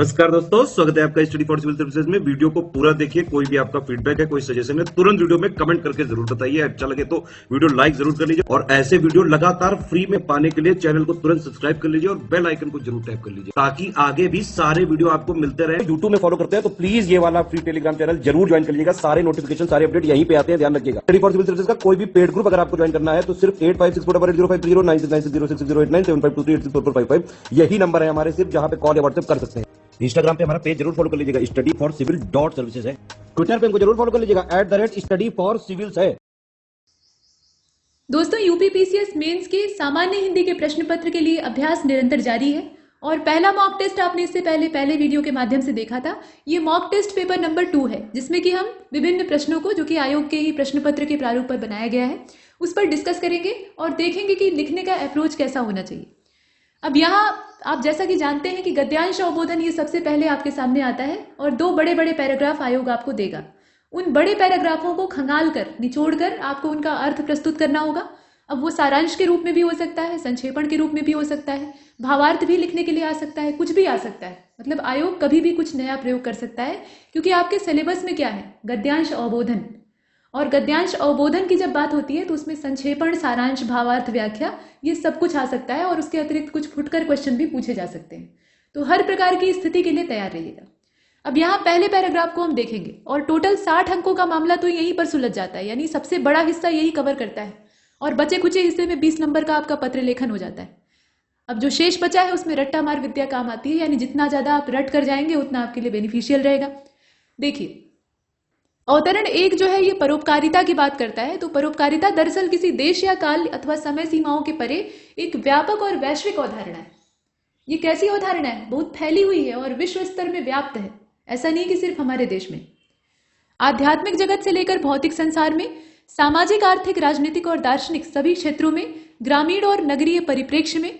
नमस्कार दोस्तों, स्वागत है आपका स्टडी फॉर सिविल सर्विसेज में। वीडियो को पूरा देखिए। कोई भी आपका फीडबैक है, कोई सजेशन है, तुरंत वीडियो में कमेंट करके जरूर बताइए। अच्छा लगे तो वीडियो लाइक जरूर कर लीजिए और ऐसे वीडियो लगातार फ्री में पाने के लिए चैनल को तुरंत सब्सक्राइब कर लीजिए और बेल आइकन को जरूर टैप कर लीजिए ताकि आगे भी सारे वीडियो आपको मिलते रहे। यूट्यूब में फॉलो करते हैं तो प्लीज ये वाला फ्री टेलीग्राम चैनल जरूर ज्वाइन कर लीजिएगा। सारे नोटिफिकेशन, सारे अपडेट यहीं पे आते हैं, ध्यान रखिएगा। स्टडी फॉर सिविल सर्विसेज का कोई भी पेड ग्रुप अगर आपको ज्वाइन करना है तो सिर्फ 856480530969606089786445 यही नंबर है हमारे, सिर्फ जहां पे कॉल या व्हाट्सएप कर सकते हैं। इंस्टाग्राम पे हमारा पेज जरूर फॉलो कर लीजिएगा, स्टडी फॉर सिविल .सर्विसेज है। ट्विटर पे हमको जरूर फॉलो कर लीजिएगा, @स्टडी फॉर सिविल्स है। दोस्तों, यूपीपीसीएस मेंस के सामान्य हिंदी के प्रश्न पत्र के लिए अभ्यास निरंतर जारी है और पहला मॉक टेस्ट आपने इससे पहले वीडियो के माध्यम से देखा था। ये मॉक टेस्ट पेपर नंबर 2 है, जिसमें कि हम विभिन्न प्रश्नों को, जो कि आयोग के ही प्रश्न पत्र के प्रारूप पर बनाया गया है, उस पर डिस्कस करेंगे और देखेंगे कि लिखने का अप्रोच कैसा होना चाहिए। अब यहाँ आप जैसा कि जानते हैं कि गद्यांश अवबोधन ये सबसे पहले आपके सामने आता है और 2 बड़े बड़े पैराग्राफ आयोग आपको देगा। उन बड़े पैराग्राफों को खंगाल कर, निचोड़ कर आपको उनका अर्थ प्रस्तुत करना होगा। अब वो सारांश के रूप में भी हो सकता है, संक्षेपण के रूप में भी हो सकता है, भावार्थ भी लिखने के लिए आ सकता है, कुछ भी आ सकता है। मतलब आयोग कभी भी कुछ नया प्रयोग कर सकता है, क्योंकि आपके सिलेबस में क्या है, गद्यांश अवबोधन। और गद्यांश अवबोधन की जब बात होती है तो उसमें संक्षेपण, सारांश, भावार्थ, व्याख्या, ये सब कुछ आ सकता है और उसके अतिरिक्त कुछ फुटकर क्वेश्चन भी पूछे जा सकते हैं। तो हर प्रकार की स्थिति के लिए तैयार रहिएगा। अब यहाँ पहले पैराग्राफ को हम देखेंगे और टोटल 60 अंकों का मामला तो यहीं पर सुलझ जाता है, यानी सबसे बड़ा हिस्सा यही कवर करता है और बचे कुचे हिस्से में 20 नंबर का आपका पत्र लेखन हो जाता है। अब जो शेष बचा है उसमें रट्टा मार विद्या काम आती है, यानी जितना ज्यादा आप रट कर जाएंगे उतना आपके लिए बेनिफिशियल रहेगा। देखिए, अवतरण 1 जो है ये परोपकारिता की बात करता है। तो परोपकारिता दरअसल किसी देश या काल अथवा समय सीमाओं के परे एक व्यापक और वैश्विक अवधारणा है। ये कैसी अवधारणा है? बहुत फैली हुई है और विश्व स्तर में व्याप्त है। ऐसा नहीं कि सिर्फ हमारे देश में। आध्यात्मिक जगत से लेकर भौतिक संसार में, सामाजिक, आर्थिक, राजनीतिक और दार्शनिक सभी क्षेत्रों में, ग्रामीण और नगरीय परिप्रेक्ष्य में,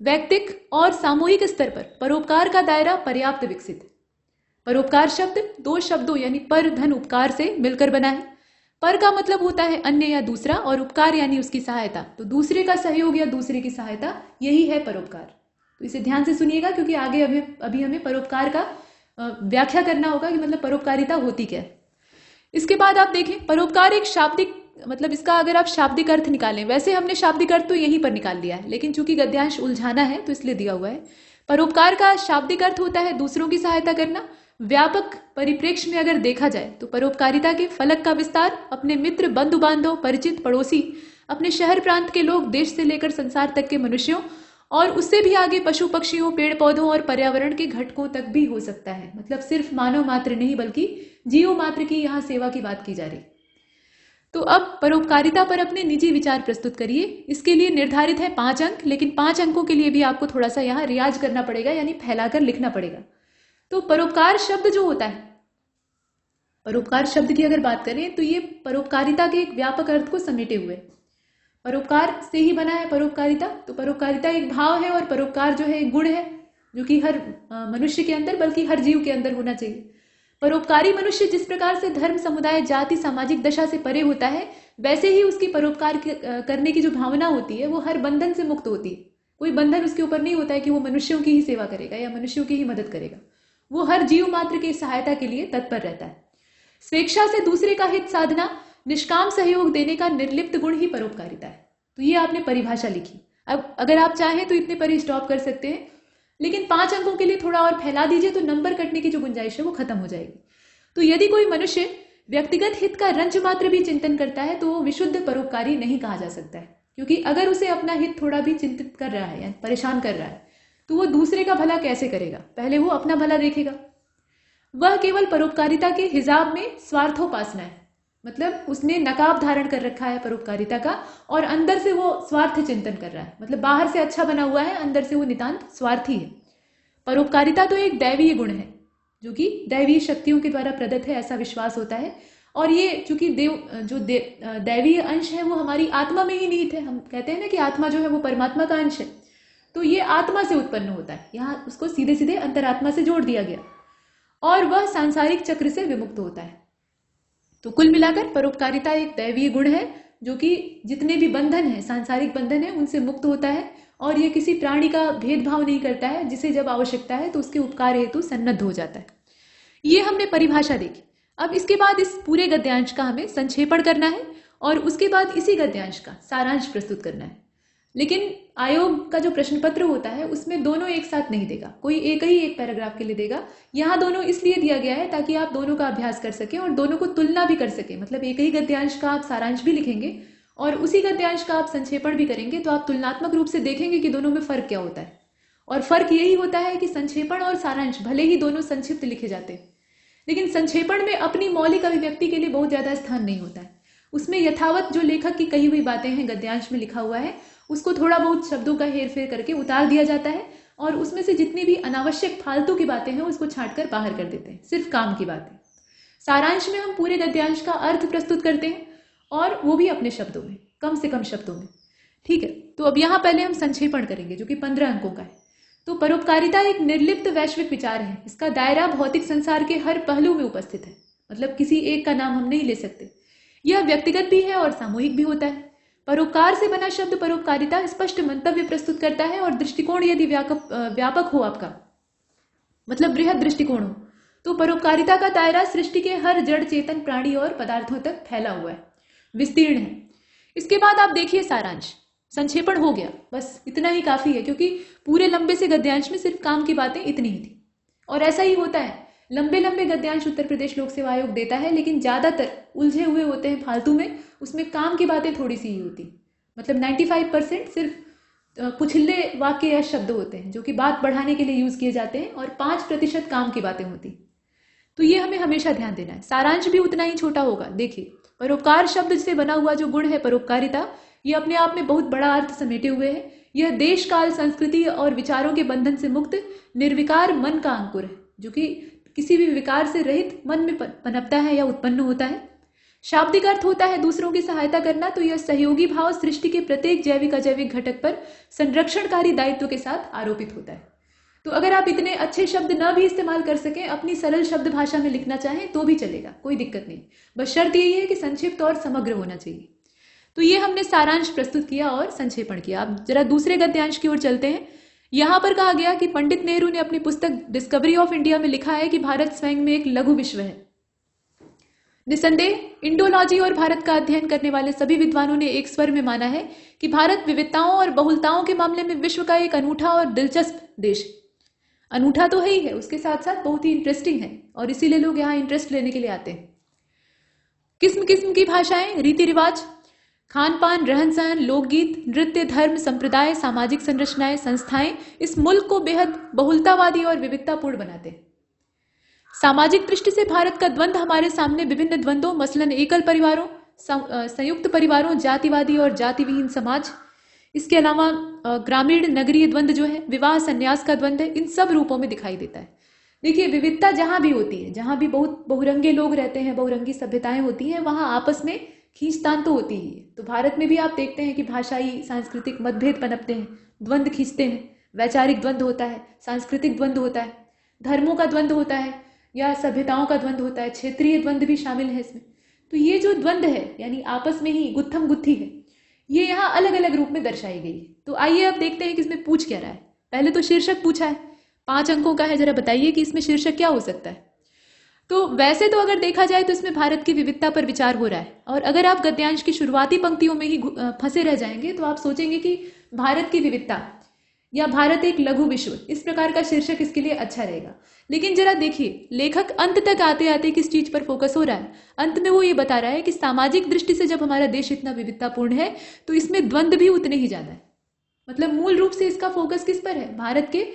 वैयक्तिक और सामूहिक स्तर पर परोपकार का दायरा पर्याप्त विकसित है। परोपकार शब्द 2 शब्दों यानी पर, धन, उपकार से मिलकर बना है। पर का मतलब होता है अन्य या दूसरा, और उपकार यानी उसकी सहायता। तो दूसरे का सहयोग या दूसरे की सहायता, यही है परोपकार। तो इसे ध्यान से सुनिएगा, क्योंकि आगे अभी हमें परोपकार का व्याख्या करना होगा कि मतलब परोपकारिता होती क्या है। इसके बाद आप देखें, परोपकार एक शाब्दिक, मतलब इसका अगर आप शाब्दिक अर्थ निकालें, वैसे हमने शाब्दिक अर्थ तो यहीं पर निकाल लिया है, लेकिन चूंकि गद्यांश उलझाना है तो इसलिए दिया हुआ है। परोपकार का शाब्दिक अर्थ होता है दूसरों की सहायता करना। व्यापक परिप्रेक्ष्य में अगर देखा जाए तो परोपकारिता के फलक का विस्तार अपने मित्र, बंधु बांधव, परिचित, पड़ोसी, अपने शहर प्रांत के लोग, देश से लेकर संसार तक के मनुष्यों और उससे भी आगे पशु पक्षियों, पेड़ पौधों और पर्यावरण के घटकों तक भी हो सकता है। मतलब सिर्फ मानव मात्र नहीं बल्कि जीव मात्र की यहाँ सेवा की बात की जा रही। तो अब परोपकारिता पर अपने निजी विचार प्रस्तुत करिए। इसके लिए निर्धारित है 5 अंक, लेकिन 5 अंकों के लिए भी आपको थोड़ा सा यहाँ रियाज करना पड़ेगा, यानी फैलाकर लिखना पड़ेगा। तो परोपकार शब्द जो होता है, परोपकार शब्द की अगर बात करें तो ये परोपकारिता के एक व्यापक अर्थ को समेटे हुए, परोपकार से ही बना है परोपकारिता। तो परोपकारिता एक भाव है और परोपकार जो है एक गुण है, जो कि हर मनुष्य के अंदर, बल्कि हर जीव के अंदर होना चाहिए। परोपकारी मनुष्य जिस प्रकार से धर्म, समुदाय, जाति, सामाजिक दशा से परे होता है, वैसे ही उसकी परोपकार करने की जो भावना होती है वो हर बंधन से मुक्त होती है। कोई बंधन उसके ऊपर नहीं होता है कि वो मनुष्यों की ही सेवा करेगा या मनुष्यों की ही मदद करेगा। वो हर जीव मात्र की सहायता के लिए तत्पर रहता है। स्वेच्छा से दूसरे का हित साधना, निष्काम सहयोग देने का निर्लिप्त गुण ही परोपकारिता है। तो ये आपने परिभाषा लिखी। अब अगर आप चाहें तो इतने पर ही स्टॉप कर सकते हैं, लेकिन 5 अंकों के लिए थोड़ा और फैला दीजिए तो नंबर कटने की जो गुंजाइश है वो खत्म हो जाएगी। तो यदि कोई मनुष्य व्यक्तिगत हित का रंच मात्र भी चिंतन करता है तो वो विशुद्ध परोपकारी नहीं कहा जा सकता है, क्योंकि अगर उसे अपना हित थोड़ा भी चिंतित कर रहा है या परेशान कर रहा है तो वो दूसरे का भला कैसे करेगा? पहले वो अपना भला देखेगा। वह केवल परोपकारिता के हिजाब में स्वार्थोपासना है, मतलब उसने नकाब धारण कर रखा है परोपकारिता का और अंदर से वो स्वार्थ चिंतन कर रहा है। मतलब बाहर से अच्छा बना हुआ है, अंदर से वो नितांत स्वार्थी है। परोपकारिता तो एक दैवीय गुण है, जो कि दैवीय शक्तियों के द्वारा प्रदत्त है, ऐसा विश्वास होता है। और ये चूंकि दैवीय अंश है वो हमारी आत्मा में ही निहित है। हम कहते हैं ना कि आत्मा जो है वो परमात्मा का अंश है, तो ये आत्मा से उत्पन्न होता है। यहाँ उसको सीधे सीधे अंतरात्मा से जोड़ दिया गया और वह सांसारिक चक्र से विमुक्त होता है। तो कुल मिलाकर परोपकारिता एक दैवीय गुण है, जो कि जितने भी बंधन है, सांसारिक बंधन है, उनसे मुक्त होता है और यह किसी प्राणी का भेदभाव नहीं करता है, जिसे जब आवश्यकता है तो उसके उपकार हेतु सन्नद्ध हो जाता है। ये हमने परिभाषा देखी। अब इसके बाद इस पूरे गद्यांश का हमें संक्षेपण करना है और उसके बाद इसी गद्यांश का सारांश प्रस्तुत करना है। लेकिन आयोग का जो प्रश्न पत्र होता है उसमें दोनों एक साथ नहीं देगा, कोई एक ही एक पैराग्राफ के लिए देगा। यहाँ दोनों इसलिए दिया गया है ताकि आप दोनों का अभ्यास कर सकें और दोनों को तुलना भी कर सकें। मतलब एक ही गद्यांश का आप सारांश भी लिखेंगे और उसी गद्यांश का आप संक्षेपण भी करेंगे, तो आप तुलनात्मक रूप से देखेंगे कि दोनों में फर्क क्या होता है। और फर्क यही होता है कि संक्षेपण और सारांश भले ही दोनों संक्षिप्त लिखे जाते हैं, लेकिन संक्षेपण में अपनी मौलिक अभिव्यक्ति के लिए बहुत ज्यादा स्थान नहीं होता है। उसमें यथावत जो लेखक की कही हुई बातें हैं गद्यांश में लिखा हुआ है, उसको थोड़ा बहुत शब्दों का हेरफेर करके उतार दिया जाता है और उसमें से जितनी भी अनावश्यक फालतू की बातें हैं उसको छांट कर बाहर कर देते हैं, सिर्फ काम की बातें। सारांश में हम पूरे गद्यांश का अर्थ प्रस्तुत करते हैं और वो भी अपने शब्दों में, कम से कम शब्दों में। ठीक है, तो अब यहाँ पहले हम संक्षेपण करेंगे जो कि 15 अंकों का है। तो परोपकारिता एक निर्लिप्त वैश्विक विचार है। इसका दायरा भौतिक संसार के हर पहलू में उपस्थित है, मतलब किसी एक का नाम हम नहीं ले सकते। यह व्यक्तिगत भी है और सामूहिक भी होता है। परोपकार से बना शब्द परोपकारिता स्पष्ट मंतव्य प्रस्तुत करता है और दृष्टिकोण यदि व्यापक हो आपका, मतलब बृहद दृष्टिकोण हो, तो परोपकारिता का दायरा सृष्टि के हर जड़ चेतन प्राणी और पदार्थों तक फैला हुआ है, विस्तीर्ण है। इसके बाद आप देखिए सारांश। संक्षेपण हो गया, बस इतना ही काफी है, क्योंकि पूरे लंबे से गद्यांश में सिर्फ काम की बातें इतनी ही थी। और ऐसा ही होता है, लंबे लंबे गद्यांश उत्तर प्रदेश लोक सेवा आयोग देता है, लेकिन ज्यादातर उलझे हुए होते हैं फालतू में, उसमें काम की बातें थोड़ी सी ही होती। मतलब 95% सिर्फ कुछले वाक्य या शब्द होते हैं जो कि बात बढ़ाने के लिए यूज किए जाते हैं और 5% काम की बातें होती। तो ये हमें हमेशा ध्यान देना है। सारांश भी उतना ही छोटा होगा। देखिए, परोपकार शब्द से बना हुआ जो गुण है परोपकारिता, ये अपने आप में बहुत बड़ा अर्थ समेटे हुए है। यह देश काल संस्कृति और विचारों के बंधन से मुक्त निर्विकार मन का अंकुर है, जो कि किसी भी विकार से रहित मन में पनपता है या उत्पन्न होता है। शाब्दिक अर्थ होता है दूसरों की सहायता करना, तो यह सहयोगी भाव सृष्टि के प्रत्येक जैविक अजैविक घटक पर संरक्षणकारी दायित्व के साथ आरोपित होता है। तो अगर आप इतने अच्छे शब्द न भी इस्तेमाल कर सकें, अपनी सरल शब्द भाषा में लिखना चाहें तो भी चलेगा, कोई दिक्कत नहीं। बस शर्त यही है कि संक्षिप्त और समग्र होना चाहिए। तो ये हमने सारांश प्रस्तुत किया और संक्षेपण किया। अब जरा दूसरे गद्यांश की ओर चलते हैं। यहां पर कहा गया कि पंडित नेहरू ने अपनी पुस्तक डिस्कवरी ऑफ इंडिया में लिखा है कि भारत स्वयं में एक लघु विश्व है। निसंदेह इंडोलॉजी और भारत का अध्ययन करने वाले सभी विद्वानों ने एक स्वर में माना है कि भारत विविधताओं और बहुलताओं के मामले में विश्व का एक अनूठा और दिलचस्प देश है। अनूठा तो है ही है, उसके साथ साथ बहुत ही इंटरेस्टिंग है और इसीलिए लोग यहाँ इंटरेस्ट लेने के लिए आते हैं। किस्म किस्म की भाषाएं, रीति रिवाज, खान पान, रहन सहन, लोकगीत, नृत्य, धर्म, संप्रदाय, सामाजिक संरचनाएं, संस्थाएं इस मुल्क को बेहद बहुलतावादी और विविधतापूर्ण बनाते हैं। सामाजिक दृष्टि से भारत का द्वंद्व हमारे सामने विभिन्न द्वंद्वों, मसलन एकल परिवारों, संयुक्त परिवारों, जातिवादी और जातिविहीन समाज, इसके अलावा ग्रामीण नगरीय द्वंद्व जो है, विवाह संन्यास का द्वंद्व है, इन सब रूपों में दिखाई देता है। देखिए, विविधता जहां भी होती है, जहां भी बहुत बहुरंगे लोग रहते हैं, बहुरंगी सभ्यताएं होती हैं, वहां आपस में खींचतान तो होती ही है। तो भारत में भी आप देखते हैं कि भाषाई सांस्कृतिक मतभेद पनपते हैं, द्वंद्व खींचते हैं। वैचारिक द्वंद्व होता है, सांस्कृतिक द्वंद्व होता है, धर्मों का द्वंद्व होता है या सभ्यताओं का द्वंद्व होता है, क्षेत्रीय द्वंद्व भी शामिल है इसमें। तो ये जो द्वंद्व है, यानी आपस में ही गुत्थम गुत्थी है, ये यहाँ अलग अलग रूप में दर्शाई गई है। तो आइए अब देखते हैं कि इसमें पूछ क्या रहा है। पहले तो शीर्षक पूछा है, 5 अंकों का है। जरा बताइए कि इसमें शीर्षक क्या हो सकता है। तो वैसे तो अगर देखा जाए तो इसमें भारत की विविधता पर विचार हो रहा है, और अगर आप गद्यांश की शुरुआती पंक्तियों में ही फंसे रह जाएंगे तो आप सोचेंगे कि भारत की विविधता या भारत एक लघु विश्व, इस प्रकार का शीर्षक इसके लिए अच्छा रहेगा। लेकिन जरा देखिए, लेखक अंत तक आते आते किस चीज पर फोकस हो रहा है। अंत में वो ये बता रहा है कि सामाजिक दृष्टि से जब हमारा देश इतना विविधतापूर्ण है तो इसमें द्वंद्व भी उतने ही ज्यादा है। मतलब मूल रूप से इसका फोकस किस पर है, भारत के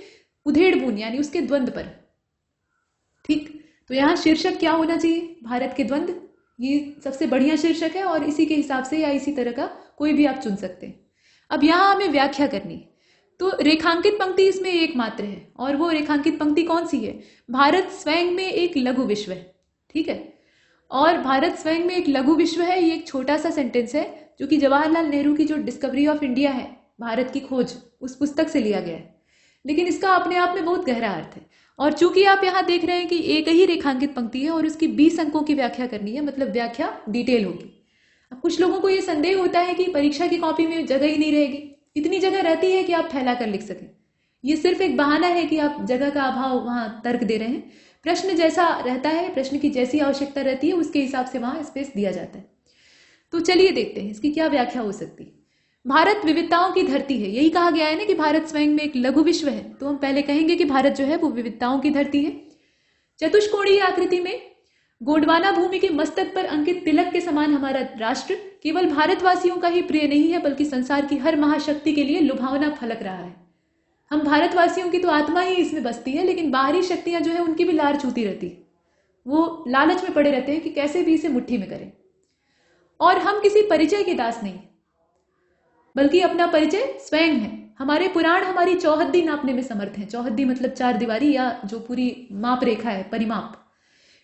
उधेड़बुन यानी उसके द्वंद्व पर। ठीक, तो यहाँ शीर्षक क्या होना चाहिए, भारत के द्वंद्व। ये सबसे बढ़िया शीर्षक है और इसी के हिसाब से या इसी तरह का कोई भी आप चुन सकते हैं। अब यहाँ हमें व्याख्या करनी है। तो रेखांकित पंक्ति इसमें एकमात्र है, और वो रेखांकित पंक्ति कौन सी है, भारत स्वयं में एक लघु विश्व है। ठीक है, और भारत स्वयं में एक लघु विश्व है, ये एक छोटा सा सेंटेंस है जो कि जवाहरलाल नेहरू की जो डिस्कवरी ऑफ इंडिया है, भारत की खोज, उस पुस्तक से लिया गया है। लेकिन इसका अपने आप में बहुत गहरा अर्थ है। और चूंकि आप यहाँ देख रहे हैं कि एक ही रेखांकित पंक्ति है और उसकी 20 अंकों की व्याख्या करनी है, मतलब व्याख्या डिटेल होगी। अब कुछ लोगों को ये संदेह होता है कि परीक्षा की कॉपी में जगह ही नहीं रहेगी, इतनी जगह रहती है कि आप फैला कर लिख सकें। ये सिर्फ एक बहाना है कि आप जगह का अभाव वहां तर्क दे रहे हैं। प्रश्न जैसा रहता है, प्रश्न की जैसी आवश्यकता रहती है, उसके हिसाब से वहां स्पेस दिया जाता है। तो चलिए देखते हैं इसकी क्या व्याख्या हो सकती है। भारत विविधताओं की धरती है, यही कहा गया है ना कि भारत स्वयं में एक लघु विश्व है, तो हम पहले कहेंगे कि भारत जो है वो विविधताओं की धरती है। चतुष्कोणीय आकृति में गोंडवाना भूमि के मस्तक पर अंकित तिलक के समान हमारा राष्ट्र केवल भारतवासियों का ही प्रिय नहीं है, बल्कि संसार की हर महाशक्ति के लिए लुभावना फलक रहा है। हम भारतवासियों की तो आत्मा ही इसमें बसती है, लेकिन बाहरी शक्तियां जो है उनकी भी लार छूती रहती है। वो लालच में पड़े रहते हैं कि कैसे भी इसे मुट्ठी में करें। और हम किसी परिचय के दास नहीं, बल्कि अपना परिचय स्वयं है। हमारे पुराण हमारी चौहद्दी नापने में समर्थ हैं। चौहद्दी मतलब 4 दीवारी या जो पूरी माप रेखा है, परिमाप।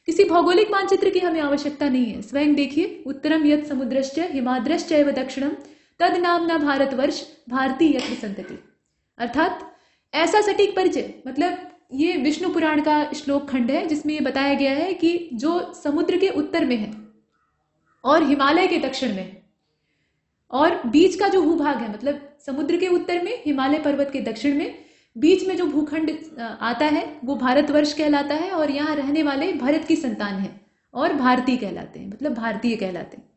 किसी भौगोलिक मानचित्र की हमें आवश्यकता नहीं है। स्वयं देखिए, उत्तरम यत् समुद्रश्च हिमाद्रश्चैव दक्षिणम तद नामना भारतवर्ष भारती यत्र संतति। अर्थात ऐसा सटीक परिचय, मतलब ये विष्णु पुराण का श्लोक खंड है जिसमें ये बताया गया है कि जो समुद्र के उत्तर में है और हिमालय के दक्षिण में है, और बीच का जो भूभाग है, मतलब समुद्र के उत्तर में, हिमालय पर्वत के दक्षिण में, बीच में जो भूखंड आता है वो भारतवर्ष कहलाता है। और यहाँ रहने वाले भरत की संतान है और भारतीय कहलाते हैं, मतलब भारतीय कहलाते हैं।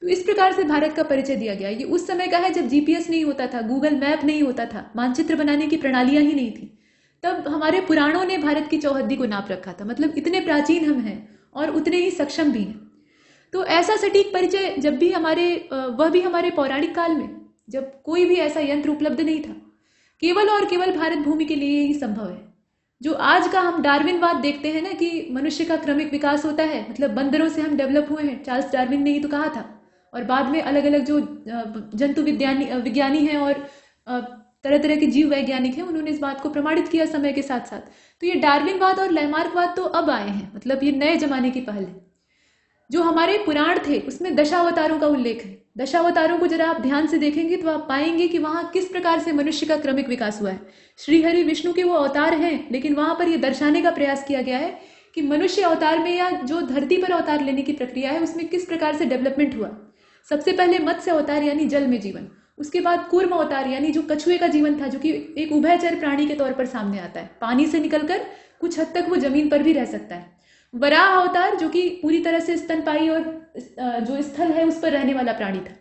तो इस प्रकार से भारत का परिचय दिया गया। ये उस समय का है जब जीपीएस नहीं होता था, गूगल मैप नहीं होता था, मानचित्र बनाने की प्रणालियां ही नहीं थी। तब हमारे पुराणों ने भारत की चौहद्दी को नाप रखा था। मतलब इतने प्राचीन हम हैं और उतने ही सक्षम भी हैं। तो ऐसा सटीक परिचय जब भी वह भी हमारे पौराणिक काल में, जब कोई भी ऐसा यंत्र उपलब्ध नहीं था, केवल और केवल भारत भूमि के लिए ही संभव है। जो आज का हम डार्विनवाद देखते हैं ना कि मनुष्य का क्रमिक विकास होता है, मतलब बंदरों से हम डेवलप हुए हैं, चार्ल्स डार्विन ने ही तो कहा था। और बाद में अलग अलग जो जंतु विज्ञानी हैं और तरह तरह के जीव वैज्ञानिक हैं, उन्होंने इस बात को प्रमाणित किया समय के साथ साथ। तो ये डार्विनवाद और लैमार्कवाद तो अब आए हैं, मतलब ये नए जमाने की पहल है। जो हमारे पुराण थे उसमें दशावतारों का उल्लेख है। दशावतारों को जरा आप ध्यान से देखेंगे तो आप पाएंगे कि वहां किस प्रकार से मनुष्य का क्रमिक विकास हुआ है। श्रीहरि विष्णु के वो अवतार हैं, लेकिन वहां पर यह दर्शाने का प्रयास किया गया है कि मनुष्य अवतार में या जो धरती पर अवतार लेने की प्रक्रिया है उसमें किस प्रकार से डेवलपमेंट हुआ। सबसे पहले मत्स्य अवतार यानी जल में जीवन, उसके बाद कूर्म अवतार यानी जो कछुए का जीवन था, जो कि एक उभयचर प्राणी के तौर पर सामने आता है। पानी से निकलकर कुछ हद तक वो जमीन पर भी रह सकता है। वराह अवतार जो कि पूरी तरह से स्तनपायी और जो स्थल है उस पर रहने वाला प्राणी था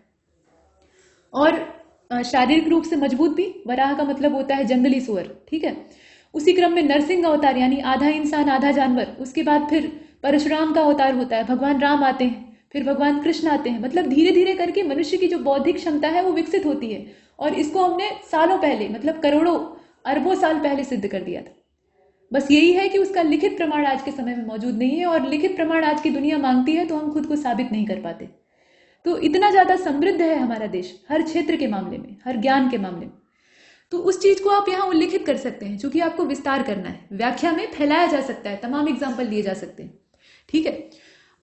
और शारीरिक रूप से मजबूत भी। वराह का मतलब होता है जंगली सुअर, ठीक है। उसी क्रम में नरसिंह अवतार यानी आधा इंसान आधा जानवर। उसके बाद फिर परशुराम का अवतार होता है, भगवान राम आते हैं, फिर भगवान कृष्ण आते हैं। मतलब धीरे धीरे करके मनुष्य की जो बौद्धिक क्षमता है वो विकसित होती है। और इसको हमने सालों पहले, मतलब करोड़ों अरबों साल पहले सिद्ध कर दिया था। बस यही है कि उसका लिखित प्रमाण आज के समय में मौजूद नहीं है, और लिखित प्रमाण आज की दुनिया मांगती है तो हम खुद को साबित नहीं कर पाते। तो इतना ज्यादा समृद्ध है हमारा देश हर क्षेत्र के मामले में, हर ज्ञान के मामले में। तो उस चीज को आप यहाँ उल्लिखित कर सकते हैं, चूंकि आपको विस्तार करना है, व्याख्या में फैलाया जा सकता है, तमाम एग्जाम्पल लिए जा सकते हैं, ठीक है।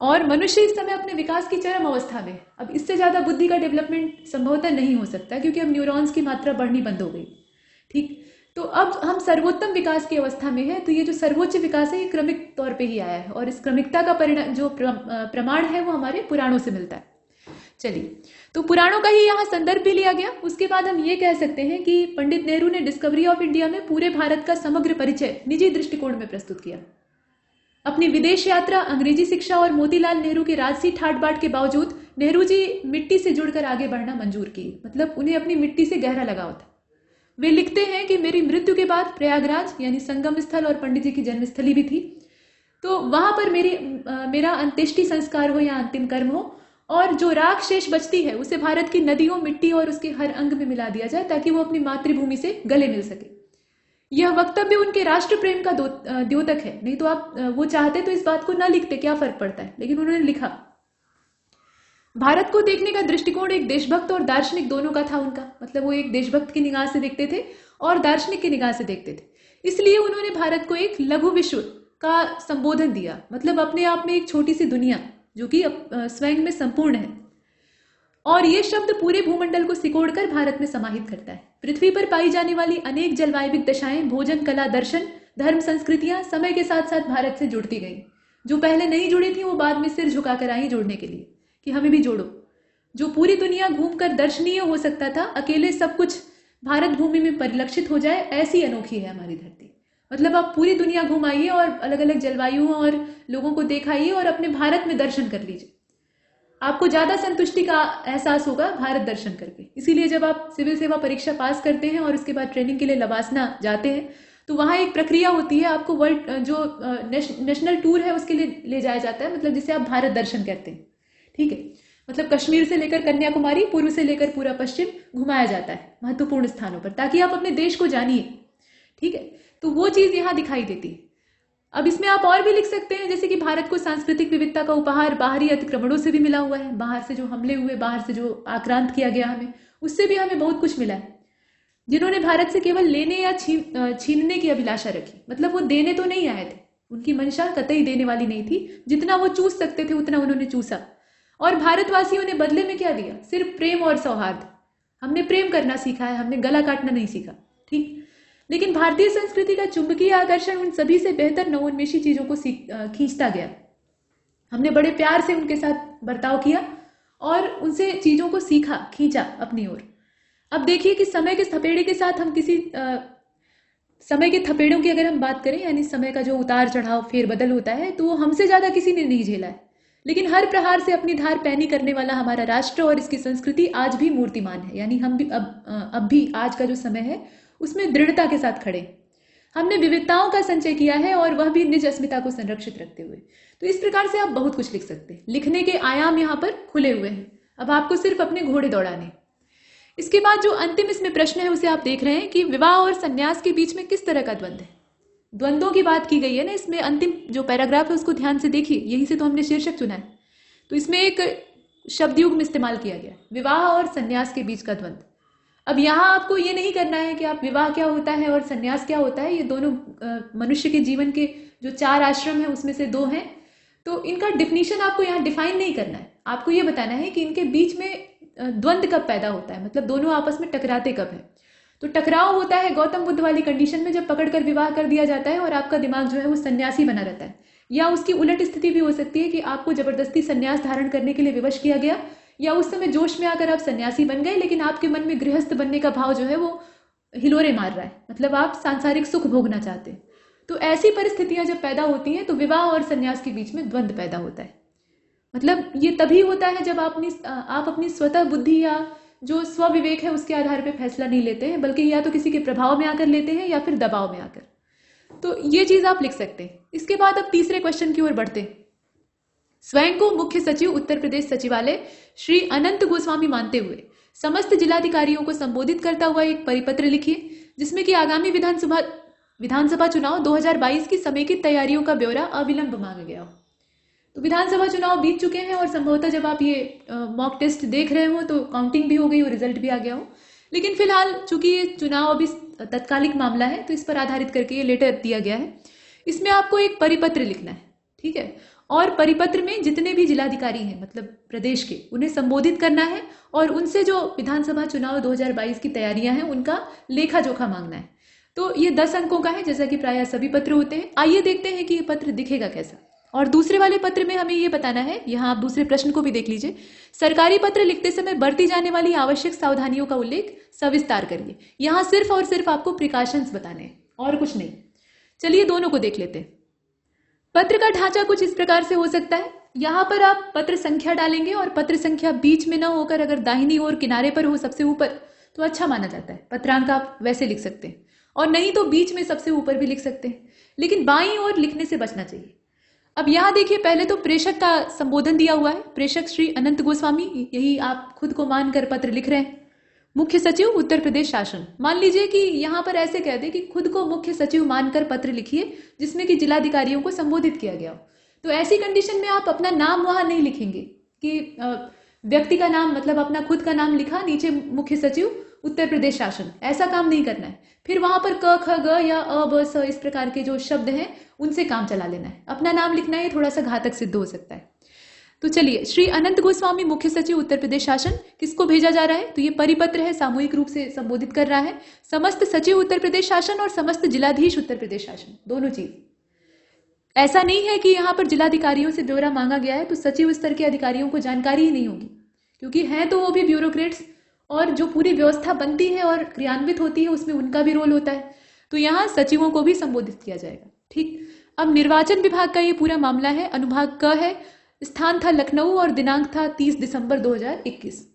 और मनुष्य इस समय अपने विकास की चरम अवस्था में, अब इससे ज्यादा बुद्धि का डेवलपमेंट संभवतः नहीं हो सकता, क्योंकि अब न्यूरॉन्स की मात्रा बढ़नी बंद हो गई, ठीक। तो अब हम सर्वोत्तम विकास की अवस्था में है। तो ये जो सर्वोच्च विकास है ये क्रमिक तौर पे ही आया है, और इस क्रमिकता का परिणाम जो प्रमाण है वो हमारे पुराणों से मिलता है। चलिए, तो पुराणों का ही यहाँ संदर्भ भी लिया गया। उसके बाद हम ये कह सकते हैं कि पंडित नेहरू ने डिस्कवरी ऑफ इंडिया में पूरे भारत का समग्र परिचय निजी दृष्टिकोण में प्रस्तुत किया। अपनी विदेश यात्रा, अंग्रेजी शिक्षा और मोतीलाल नेहरू के राजसी ठाट बाट के बावजूद नेहरू जी मिट्टी से जुड़कर आगे बढ़ना मंजूर की। मतलब उन्हें अपनी मिट्टी से गहरा लगाव था। वे लिखते हैं कि मेरी मृत्यु के बाद प्रयागराज यानी संगम स्थल और पंडित जी की जन्मस्थली भी थी, तो वहां पर मेरा अंत्येष्टि संस्कार हो या अंतिम कर्म हो, और जो राख शेष बचती है उसे भारत की नदियों, मिट्टी और उसके हर अंग में मिला दिया जाए, ताकि वो अपनी मातृभूमि से गले मिल सके। यह वक्तव्य उनके राष्ट्र प्रेम का द्योतक है। नहीं तो आप वो चाहते तो इस बात को न लिखते, क्या फर्क पड़ता है, लेकिन उन्होंने लिखा। भारत को देखने का दृष्टिकोण एक देशभक्त और दार्शनिक दोनों का था उनका। मतलब वो एक देशभक्त की निगाह से देखते थे और दार्शनिक की निगाह से देखते थे। इसलिए उन्होंने भारत को एक लघु विश्व का संबोधन दिया। मतलब अपने आप में एक छोटी सी दुनिया जो कि स्वयं में संपूर्ण है, और ये शब्द पूरे भूमंडल को सिकोड़कर भारत में समाहित करता है। पृथ्वी पर पाई जाने वाली अनेक जलवायविक दशाएं, भोजन, कला, दर्शन, धर्म, संस्कृतियां समय के साथ साथ भारत से जुड़ती गई। जो पहले नहीं जुड़ी थी वो बाद में सिर झुकाकर आई जोड़ने के लिए कि हमें भी जोड़ो। जो पूरी दुनिया घूमकर दर्शनीय हो सकता था, अकेले सब कुछ भारत भूमि में परिलक्षित हो जाए, ऐसी अनोखी है हमारी धरती। मतलब आप पूरी दुनिया घुमाइए और अलग अलग जलवायुओं और लोगों को दिखाइए और अपने भारत में दर्शन कर लीजिए, आपको ज्यादा संतुष्टि का एहसास होगा भारत दर्शन करके। इसीलिए जब आप सिविल सेवा परीक्षा पास करते हैं और उसके बाद ट्रेनिंग के लिए लवासना जाते हैं तो वहाँ एक प्रक्रिया होती है, आपको वर्ल्ड जो नेशनल टूर है उसके लिए ले जाया जाता है, मतलब जिसे आप भारत दर्शन कहते हैं। ठीक है, मतलब कश्मीर से लेकर कन्याकुमारी, पूर्व से लेकर पूरा पश्चिम घुमाया जाता है महत्वपूर्ण स्थानों पर, ताकि आप अपने देश को जानिए। ठीक है, तो वो चीज यहाँ दिखाई देती है। अब इसमें आप और भी लिख सकते हैं, जैसे कि भारत को सांस्कृतिक विविधता का उपहार बाहरी अतिक्रमणों से भी मिला हुआ है, बाहर से जो हमले हुए, बाहर से जो आक्रांत किया गया हमें, उससे भी हमें बहुत कुछ मिला है। जिन्होंने भारत से केवल लेने या छीनने की अभिलाषा रखी, मतलब वो देने तो नहीं आए थे, उनकी मंशा कतई देने वाली नहीं थी, जितना वो चूस सकते थे उतना उन्होंने चूसा। और भारतवासियों ने बदले में क्या दिया? सिर्फ प्रेम और सौहार्द। हमने प्रेम करना सीखा है, हमने गला काटना नहीं सीखा। ठीक, लेकिन भारतीय संस्कृति का चुंबकीय आकर्षण उन सभी से बेहतर नवोन्मेषी चीजों को खींचता गया। हमने बड़े प्यार से उनके साथ बर्ताव किया और उनसे चीजों को सीखा, खींचा अपनी ओर। अब देखिए कि समय के थपेड़े के साथ हम किसी समय के थपेड़ों की अगर हम बात करें, यानी समय का जो उतार चढ़ाव फेरबदल होता है, तो वो हमसे ज्यादा किसी ने नहीं झेला है। लेकिन हर प्रहार से अपनी धार पैनी करने वाला हमारा राष्ट्र और इसकी संस्कृति आज भी मूर्तिमान है। यानी हम भी अब भी आज का जो समय है उसमें दृढ़ता के साथ खड़े। हमने विविधताओं का संचय किया है और वह भी निज अस्मिता को संरक्षित रखते हुए। तो इस प्रकार से आप बहुत कुछ लिख सकते हैं। लिखने के आयाम यहाँ पर खुले हुए हैं, अब आपको सिर्फ अपने घोड़े दौड़ाने। इसके बाद जो अंतिम इसमें प्रश्न है उसे आप देख रहे हैं कि विवाह और संन्यास के बीच में किस तरह का द्वंद्व है। द्वंद्वों की बात की गई है ना, इसमें अंतिम जो पैराग्राफ है उसको ध्यान से देखिए, यहीं से तो हमने शीर्षक चुना है। तो इसमें एक शब्द युग्म इस्तेमाल किया गया, विवाह और संन्यास के बीच का द्वंद्व। अब यहाँ आपको ये नहीं करना है कि आप विवाह क्या होता है और संन्यास क्या होता है, ये दोनों मनुष्य के जीवन के जो 4 आश्रम है उसमें से 2 हैं, तो इनका डिफिनीशन आपको यहाँ डिफाइन नहीं करना है। आपको ये बताना है कि इनके बीच में द्वंद्व कब पैदा होता है, मतलब दोनों आपस में टकराते कब है। तो टकराव होता है गौतम बुद्ध वाली कंडीशन में, जब पकड़कर विवाह कर दिया जाता है और आपका दिमाग जो है वो सन्यासी बना रहता है। या उसकी उलट स्थिति भी हो सकती है कि आपको जबरदस्ती सन्यास धारण करने के लिए विवश किया गया, या उस समय जोश में आकर आप सन्यासी बन गए, लेकिन आपके मन में गृहस्थ बनने का भाव जो है वो हिलोरे मार रहा है, मतलब आप सांसारिक सुख भोगना चाहते हैं। तो ऐसी परिस्थितियां जब पैदा होती हैं तो विवाह और सन्यास के बीच में द्वंद्व पैदा होता है। मतलब ये तभी होता है जब आप अपनी स्वतः बुद्धि या जो स्व विवेक है उसके आधार पर फैसला नहीं लेते हैं, बल्कि या तो किसी के प्रभाव में आकर लेते हैं या फिर दबाव में आकर। तो ये चीज आप लिख सकते हैं। इसके बाद अब तीसरे क्वेश्चन की ओर बढ़ते हैं। स्वयं को मुख्य सचिव उत्तर प्रदेश सचिवालय श्री अनंत गोस्वामी मानते हुए समस्त जिलाधिकारियों को संबोधित करता हुआ एक परिपत्र लिखिए, जिसमें कि आगामी विधानसभा चुनाव 2022 की समेकित तैयारियों का ब्यौरा अविलंब मांगा गया हो। तो विधानसभा चुनाव बीत चुके हैं और संभवतः जब आप ये मॉक टेस्ट देख रहे हो तो काउंटिंग भी हो गई और रिजल्ट भी आ गया हो, लेकिन फिलहाल चूंकि ये चुनाव अभी तत्कालिक मामला है तो इस पर आधारित करके ये लेटर दिया गया है। इसमें आपको एक परिपत्र लिखना है, ठीक है, और परिपत्र में जितने भी जिलाधिकारी हैं मतलब प्रदेश के, उन्हें संबोधित करना है और उनसे जो विधानसभा चुनाव 2022 की तैयारियां हैं उनका लेखा जोखा मांगना है। तो ये 10 अंकों का है, जैसा कि प्रायः सभी पत्र होते हैं। आइए देखते हैं कि ये पत्र दिखेगा कैसा। और दूसरे वाले पत्र में हमें ये बताना है, यहाँ आप दूसरे प्रश्न को भी देख लीजिए, सरकारी पत्र लिखते समय बरती जाने वाली आवश्यक सावधानियों का उल्लेख सविस्तार करिए। यहाँ सिर्फ और सिर्फ आपको प्रिकॉशंस बताने हैं और कुछ नहीं। चलिए दोनों को देख लेते हैं। पत्र का ढांचा कुछ इस प्रकार से हो सकता है। यहाँ पर आप पत्र संख्या डालेंगे और पत्र संख्या बीच में ना होकर अगर दाहिनी ओर किनारे पर हो सबसे ऊपर तो अच्छा माना जाता है। पत्रांक आप वैसे लिख सकते हैं, और नहीं तो बीच में सबसे ऊपर भी लिख सकते हैं, लेकिन बाईं ओर लिखने से बचना चाहिए। अब यहाँ देखिए, पहले तो प्रेषक का संबोधन दिया हुआ है, प्रेषक श्री अनंत गोस्वामी, यही आप खुद को मानकर पत्र लिख रहे हैं। मुख्य सचिव उत्तर प्रदेश शासन, मान लीजिए कि यहाँ पर ऐसे कह दे कि खुद को मुख्य सचिव मानकर पत्र लिखिए जिसमें कि जिलाधिकारियों को संबोधित किया गया हो। तो ऐसी कंडीशन में आप अपना नाम वहां नहीं लिखेंगे कि व्यक्ति का नाम, मतलब अपना खुद का नाम लिखा, नीचे मुख्य सचिव उत्तर प्रदेश शासन, ऐसा काम नहीं करना है। फिर वहां पर क ख ग या अ ब स इस प्रकार के जो शब्द हैं उनसे काम चला लेना है। अपना नाम लिखना है, थोड़ा सा घातक सिद्ध हो सकता है। तो चलिए, श्री अनंत गोस्वामी मुख्य सचिव उत्तर प्रदेश शासन, किसको भेजा जा रहा है? तो ये परिपत्र है, सामूहिक रूप से संबोधित कर रहा है समस्त सचिव उत्तर प्रदेश शासन और समस्त जिलाधीश उत्तर प्रदेश शासन, दोनों चीज। ऐसा नहीं है कि यहाँ पर जिलाधिकारियों से ब्यौरा मांगा गया है तो सचिव स्तर के अधिकारियों को जानकारी ही नहीं होगी, क्योंकि हैं तो वो भी ब्यूरोक्रेट्स और जो पूरी व्यवस्था बनती है और क्रियान्वित होती है उसमें उनका भी रोल होता है। तो यहाँ सचिवों को भी संबोधित किया जाएगा। ठीक, अब निर्वाचन विभाग का ये पूरा मामला है। अनुभाग क है, स्थान था लखनऊ और दिनांक था 30 दिसंबर 2021।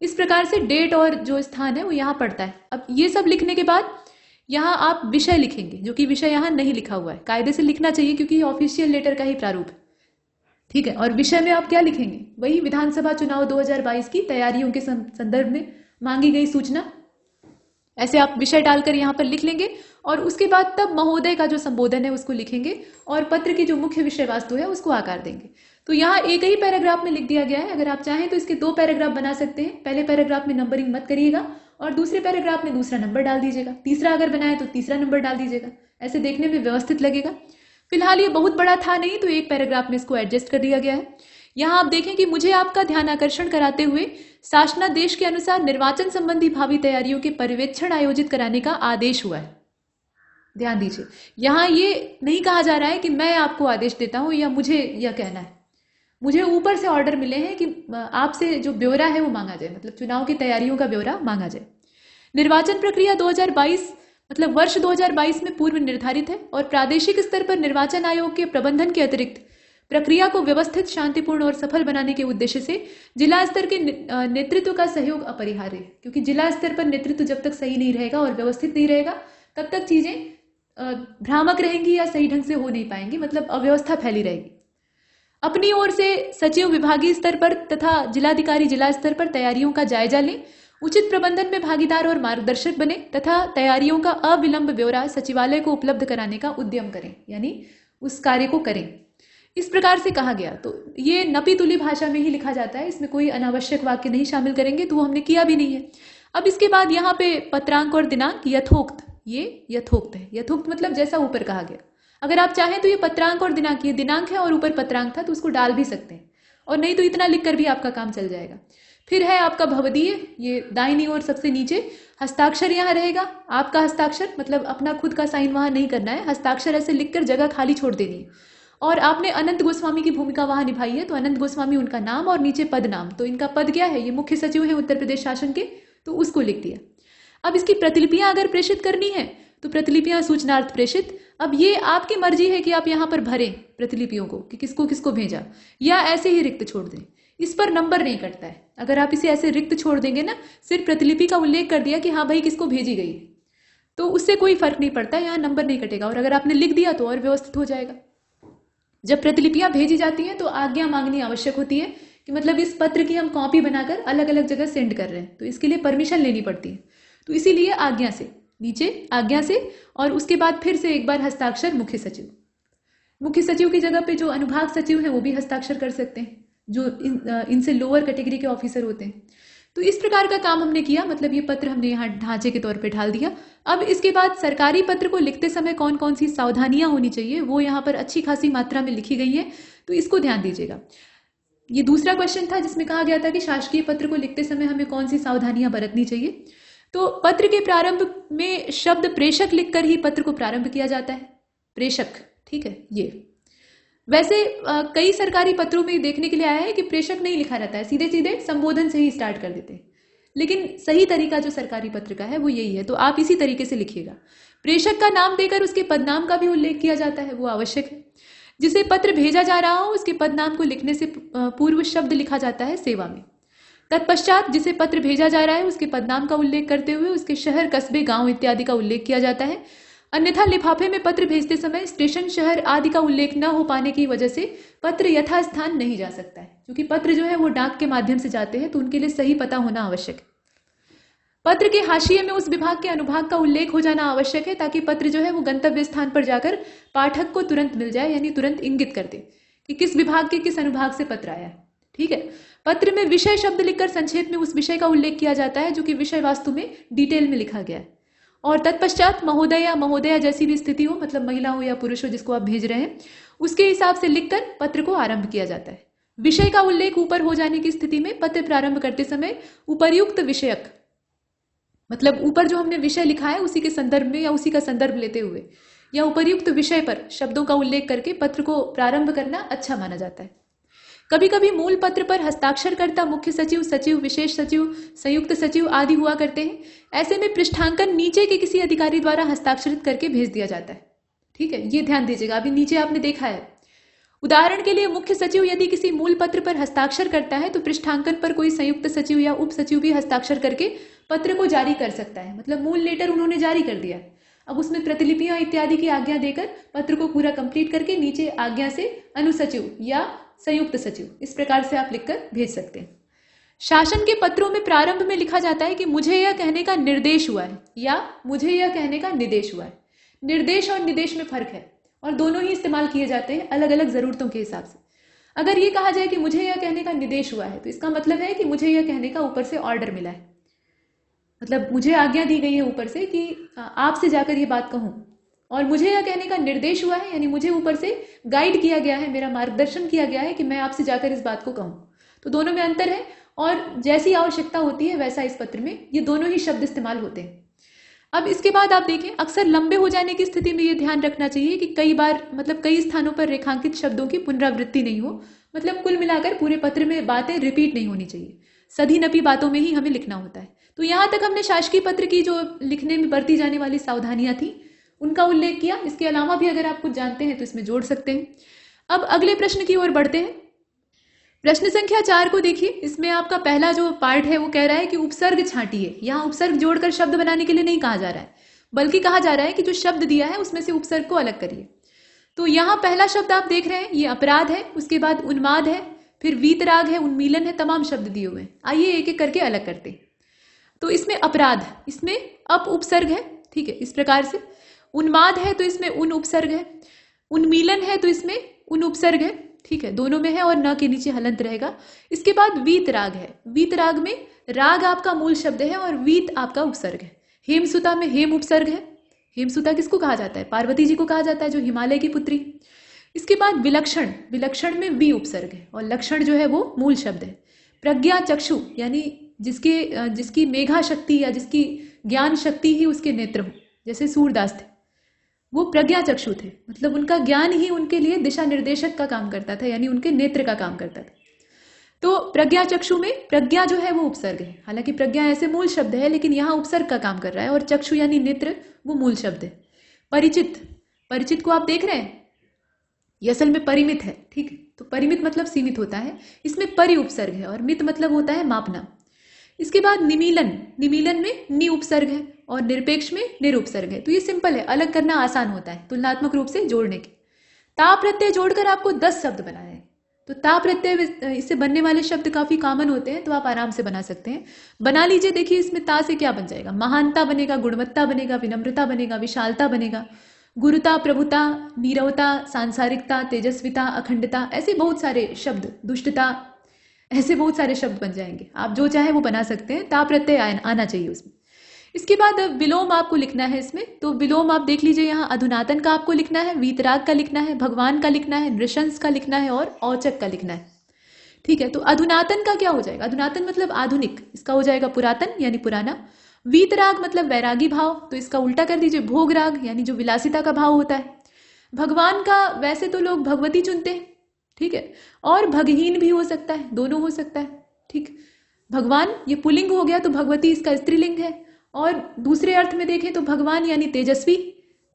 इस प्रकार से डेट और जो स्थान है वो यहाँ पड़ता है। अब ये सब लिखने के बाद यहाँ आप विषय लिखेंगे, जो कि विषय यहाँ नहीं लिखा हुआ है। कायदे से लिखना चाहिए क्योंकि ये ऑफिशियल लेटर का ही प्रारूप है। ठीक है, और विषय में आप क्या लिखेंगे? वही विधानसभा चुनाव 2022 की तैयारियों के संदर्भ में मांगी गई सूचना, ऐसे आप विषय डालकर यहाँ पर लिख लेंगे। और उसके बाद तब महोदय का जो संबोधन है उसको लिखेंगे और पत्र की जो मुख्य विषय वस्तु है उसको आकार देंगे। तो यहाँ एक ही पैराग्राफ में लिख दिया गया है। अगर आप चाहें तो इसके 2 पैराग्राफ बना सकते हैं। पहले पैराग्राफ में नंबरिंग मत करिएगा और दूसरे पैराग्राफ में दूसरा नंबर डाल दीजिएगा। तीसरा अगर बनाए तो तीसरा नंबर डाल दीजिएगा। ऐसे देखने में व्यवस्थित लगेगा। फिलहाल ये बहुत बड़ा था नहीं, तो एक पैराग्राफ में इसको एडजस्ट कर दिया गया है। यहाँ आप देखें कि मुझे आपका ध्यान आकर्षण कराते हुए शासनादेश के अनुसार निर्वाचन संबंधी भावी तैयारियों के पर्यवेक्षण आयोजित कराने का आदेश हुआ है। ध्यान दीजिए, यहाँ ये नहीं कहा जा रहा है कि मैं आपको आदेश देता हूं या मुझे यह कहना है। मुझे ऊपर से ऑर्डर मिले हैं कि आपसे जो ब्यौरा है वो मांगा जाए, मतलब चुनाव की तैयारियों का ब्यौरा मांगा जाए। निर्वाचन प्रक्रिया 2022 मतलब वर्ष 2022 में पूर्व निर्धारित है और प्रादेशिक स्तर पर निर्वाचन आयोग के प्रबंधन के अतिरिक्त प्रक्रिया को व्यवस्थित, शांतिपूर्ण और सफल बनाने के उद्देश्य से जिला स्तर के नेतृत्व का सहयोग अपरिहार्य है। क्योंकि जिला स्तर पर नेतृत्व जब तक सही नहीं रहेगा और व्यवस्थित नहीं रहेगा तब तक चीजें भ्रामक रहेंगी या सही ढंग से हो नहीं पाएंगी, मतलब अव्यवस्था फैली रहेगी। अपनी ओर से सचिव विभागीय स्तर पर तथा जिलाधिकारी जिला स्तर पर तैयारियों का जायजा लें, उचित प्रबंधन में भागीदार और मार्गदर्शक बने तथा तैयारियों का अविलंब ब्यौरा सचिवालय को उपलब्ध कराने का उद्यम करें, यानी उस कार्य को करें। इस प्रकार से कहा गया। तो ये नपी तुली भाषा में ही लिखा जाता है, इसमें कोई अनावश्यक वाक्य नहीं शामिल करेंगे, तो वो हमने किया भी नहीं है। अब इसके बाद यहाँ पे पत्रांक और दिनांक यथोक्त, ये यथोक्त है। यथोक्त मतलब जैसा ऊपर कहा गया। अगर आप चाहें तो ये पत्रांक और दिनांक, ये दिनांक है और ऊपर पत्रांक था तो उसको डाल भी सकते हैं, और नहीं तो इतना लिखकर भी आपका काम चल जाएगा। फिर है आपका भवदीय, ये दाहिनी ओर सबसे नीचे। हस्ताक्षर यहाँ रहेगा, आपका हस्ताक्षर, मतलब अपना खुद का साइन वहां नहीं करना है। हस्ताक्षर ऐसे लिखकर जगह खाली छोड़ देनी है। और आपने अनंत गोस्वामी की भूमिका वहां निभाई है, तो अनंत गोस्वामी उनका नाम और नीचे पद नाम। तो इनका पद क्या है? ये मुख्य सचिव है उत्तर प्रदेश शासन के, तो उसको लिख दिया। अब इसकी प्रतिलिपियां अगर प्रेषित करनी है तो प्रतिलिपियां सूचनार्थ प्रेषित। अब ये आपकी मर्जी है कि आप यहाँ पर भरें प्रतिलिपियों को कि किसको किसको भेजा, या ऐसे ही रिक्त छोड़ दें। इस पर नंबर नहीं कटता है। अगर आप इसे ऐसे रिक्त छोड़ देंगे ना, सिर्फ प्रतिलिपि का उल्लेख कर दिया कि हाँ भाई किसको भेजी गई है, तो उससे कोई फर्क नहीं पड़ता, यहाँ नंबर नहीं कटेगा। और अगर आपने लिख दिया तो और व्यवस्थित हो जाएगा। जब प्रतिलिपियां भेजी जाती हैं तो आज्ञा मांगनी आवश्यक होती है कि मतलब इस पत्र की हम कॉपी बनाकर अलग अलग जगह सेंड कर रहे हैं, तो इसके लिए परमिशन लेनी पड़ती है। तो इसीलिए आज्ञा से, नीचे आज्ञा से, और उसके बाद फिर से एक बार हस्ताक्षर मुख्य सचिव। मुख्य सचिव की जगह पे जो अनुभाग सचिव है वो भी हस्ताक्षर कर सकते हैं, जो इनसे लोअर कैटेगरी के ऑफिसर होते हैं। तो इस प्रकार का काम हमने किया, मतलब ये पत्र हमने यहाँ ढांचे के तौर पे ढाल दिया। अब इसके बाद सरकारी पत्र को लिखते समय कौन कौन सी सावधानियां होनी चाहिए वो यहाँ पर अच्छी खासी मात्रा में लिखी गई है, तो इसको ध्यान दीजिएगा। ये दूसरा क्वेश्चन था जिसमें कहा गया था कि शासकीय पत्र को लिखते समय हमें कौन सी सावधानियां बरतनी चाहिए। तो पत्र के प्रारंभ में शब्द प्रेषक लिखकर ही पत्र को प्रारंभ किया जाता है। प्रेषक, ठीक है। ये वैसे कई सरकारी पत्रों में देखने के लिए आया है कि प्रेषक नहीं लिखा रहता है, सीधे सीधे संबोधन से ही स्टार्ट कर देते हैं। लेकिन सही तरीका जो सरकारी पत्र का है वो यही है, तो आप इसी तरीके से लिखिएगा। प्रेषक का नाम देकर उसके पदनाम का भी उल्लेख किया जाता है, वो आवश्यक है। जिसे पत्र भेजा जा रहा हो उसके पदनाम को लिखने से पूर्व शब्द लिखा जाता है सेवा में। तत्पश्चात जिसे पत्र भेजा जा रहा है उसके पदनाम का उल्लेख करते हुए उसके शहर, कस्बे, गांव इत्यादि का उल्लेख किया जाता है। अन्यथा लिफाफे में पत्र भेजते समय स्टेशन, शहर आदि का उल्लेख न हो पाने की वजह से पत्र यथास्थान नहीं जा सकता है, क्योंकि पत्र जो है वो डाक के माध्यम से जाते हैं, तो उनके लिए सही पता होना आवश्यक है। पत्र के हाशिए में उस विभाग के अनुभाग का उल्लेख हो जाना आवश्यक है, ताकि पत्र जो है वो गंतव्य स्थान पर जाकर पाठक को तुरंत मिल जाए, यानी तुरंत इंगित कर दे कि किस विभाग के किस अनुभाग से पत्र आया है। ठीक है। पत्र में विषय शब्द लिखकर संक्षेप में उस विषय का उल्लेख किया जाता है जो कि विषय वास्तु में डिटेल में लिखा गया है। और तत्पश्चात महोदय या महोदया जैसी भी स्थिति हो, मतलब महिला हो या पुरुष हो जिसको आप भेज रहे हैं, उसके हिसाब से लिखकर पत्र को आरंभ किया जाता है। विषय का उल्लेख ऊपर हो जाने की स्थिति में पत्र प्रारंभ करते समय उपर्युक्त विषयक, मतलब ऊपर जो हमने विषय लिखा है उसी के संदर्भ में या उसी का संदर्भ लेते हुए या उपर्युक्त विषय पर शब्दों का उल्लेख करके पत्र को प्रारंभ करना अच्छा माना जाता है। कभी कभी मूल पत्र पर हस्ताक्षरकर्ता मुख्य सचिव, सचिव, विशेष सचिव, संयुक्त सचिव आदि हुआ करते हैं। ऐसे में पृष्ठांकन नीचे के किसी अधिकारी द्वारा हस्ताक्षरित करके भेज दिया जाता है। ठीक है, ये ध्यान दीजिएगा, अभी नीचे आपने देखा है। उदाहरण के लिए मुख्य सचिव यदि किसी मूल पत्र पर हस्ताक्षर करता है तो पृष्ठांकन पर कोई संयुक्त सचिव या उप सचिव भी हस्ताक्षर करके पत्र को जारी कर सकता है। मतलब मूल लेटर उन्होंने जारी कर दिया, अब उसमें प्रतिलिपियां इत्यादि की आज्ञा देकर पत्र को पूरा कंप्लीट करके नीचे आज्ञा से अनुसचिव या संयुक्त सचिव, इस प्रकार से आप लिखकर भेज सकते हैं। शासन के पत्रों में प्रारंभ में लिखा जाता है कि मुझे यह कहने का निर्देश हुआ है या मुझे यह कहने का निर्देश हुआ है। निर्देश और निदेश में फर्क है और दोनों ही इस्तेमाल किए जाते हैं अलग अलग जरूरतों के हिसाब से। अगर ये कहा जाए कि मुझे यह कहने का निर्देश हुआ है तो इसका मतलब है कि मुझे यह कहने का ऊपर से ऑर्डर मिला है, मतलब मुझे आज्ञा दी गई है ऊपर से कि आपसे जाकर ये बात कहूं। और मुझे यह कहने का निर्देश हुआ है यानी मुझे ऊपर से गाइड किया गया है, मेरा मार्गदर्शन किया गया है कि मैं आपसे जाकर इस बात को कहूं। तो दोनों में अंतर है और जैसी आवश्यकता होती है वैसा इस पत्र में ये दोनों ही शब्द इस्तेमाल होते हैं। अब इसके बाद आप देखें, अक्सर लंबे हो जाने की स्थिति में ये ध्यान रखना चाहिए कि कई बार मतलब कई स्थानों पर रेखांकित शब्दों की पुनरावृत्ति नहीं हो, मतलब कुल मिलाकर पूरे पत्र में बातें रिपीट नहीं होनी चाहिए, सधी नपी बातों में ही हमें लिखना होता है। तो यहाँ तक हमने शासकीय पत्र की जो लिखने में बरती जाने वाली सावधानियां थी उनका उल्लेख किया। इसके अलावा भी अगर आप कुछ जानते हैं तो इसमें जोड़ सकते हैं। अब अगले प्रश्न की ओर बढ़ते हैं। प्रश्न संख्या 4 को देखिए, इसमें आपका पहला जो पार्ट है वो कह रहा है कि उपसर्ग छांटिए। यहाँ उपसर्ग जोड़कर शब्द बनाने के लिए नहीं कहा जा रहा है, बल्कि कहा जा रहा है कि जो शब्द दिया है उसमें से उपसर्ग को अलग करिए। तो यहाँ पहला शब्द आप देख रहे हैं ये अपराध है, उसके बाद उन्माद है, फिर वीतराग है, उन्मीलन है, तमाम शब्द दिए हुए हैं। आइए एक एक करके अलग करते हैं। तो इसमें अपराध, इसमें अप उपसर्ग है, ठीक है, इस प्रकार से। उन्माद है तो इसमें उन उपसर्ग है, उन्मीलन है तो इसमें उन उपसर्ग है, ठीक है, दोनों में है और न के नीचे हलंत रहेगा। इसके बाद वीतराग है, वीतराग में राग आपका मूल शब्द है और वीत आपका उपसर्ग है। हेमसुता में हेम उपसर्ग है। हेमसुता किसको कहा जाता है? पार्वती जी को कहा जाता है, जो हिमालय की पुत्री। इसके बाद विलक्षण, विलक्षण में वी उपसर्ग है और लक्षण जो है वो मूल शब्द है। प्रज्ञा चक्षु यानी जिसकी मेघा शक्ति या जिसकी ज्ञान शक्ति ही उसके नेत्र हो, जैसे सूरदास थे, वो प्रज्ञा चक्षु थे, मतलब उनका ज्ञान ही उनके लिए दिशा निर्देशक का काम करता था, यानी उनके नेत्र का काम करता था। तो प्रज्ञा चक्षु में प्रज्ञा जो है वो उपसर्ग है, हालांकि प्रज्ञा ऐसे मूल शब्द है लेकिन यहाँ उपसर्ग का काम कर रहा है, और चक्षु यानी नेत्र वो मूल शब्द है। परिचित, परिचित को आप देख रहे हैं, ये असल में परिमित है, ठीक है, तो परिमित मतलब सीमित होता है, इसमें परि उपसर्ग है और मित मतलब होता है मापना। इसके बाद निमीलन, निमीलन में नि उपसर्ग है और निरपेक्ष में निर उपसर्ग है। तो ये सिंपल है, अलग करना आसान होता है तुलनात्मक रूप से जोड़ने के। ता प्रत्यय जोड़कर आपको 10 शब्द बनाने हैं। तो ता प्रत्यय इससे बनने वाले शब्द काफी कॉमन होते हैं, तो आप आराम से बना सकते हैं। बना लीजिए, देखिए इसमें ता से क्या बन जाएगा। महानता बनेगा, गुणवत्ता बनेगा, विनम्रता बनेगा, विशालता बनेगा, गुरुता, प्रभुता, नीरवता, सांसारिकता, तेजस्विता, अखंडता, ऐसे बहुत सारे शब्द, दुष्टता, ऐसे बहुत सारे शब्द बन जाएंगे। आप जो चाहे वो बना सकते हैं, ता प्रत्यय आना चाहिए उसमें। इसके बाद विलोम आपको लिखना है इसमें, तो विलोम आप देख लीजिए, यहाँ अधुनातन का आपको लिखना है, वीतराग का लिखना है, भगवान का लिखना है, नृशंस का लिखना है और औचक का लिखना है, ठीक है। तो अधुनातन का क्या हो जाएगा? अधुनातन मतलब आधुनिक, इसका हो जाएगा पुरातन यानी पुराना। वीतराग मतलब वैरागी भाव, तो इसका उल्टा कर दीजिए भोगराग यानी जो विलासिता का भाव होता है। भगवान का वैसे तो लोग भगवती चुनते हैं, ठीक है, और भगहीन भी हो सकता है, दोनों हो सकता है, ठीक। भगवान ये पुल्लिंग हो गया तो भगवती इसका स्त्रीलिंग है, और दूसरे अर्थ में देखें तो भगवान यानी तेजस्वी,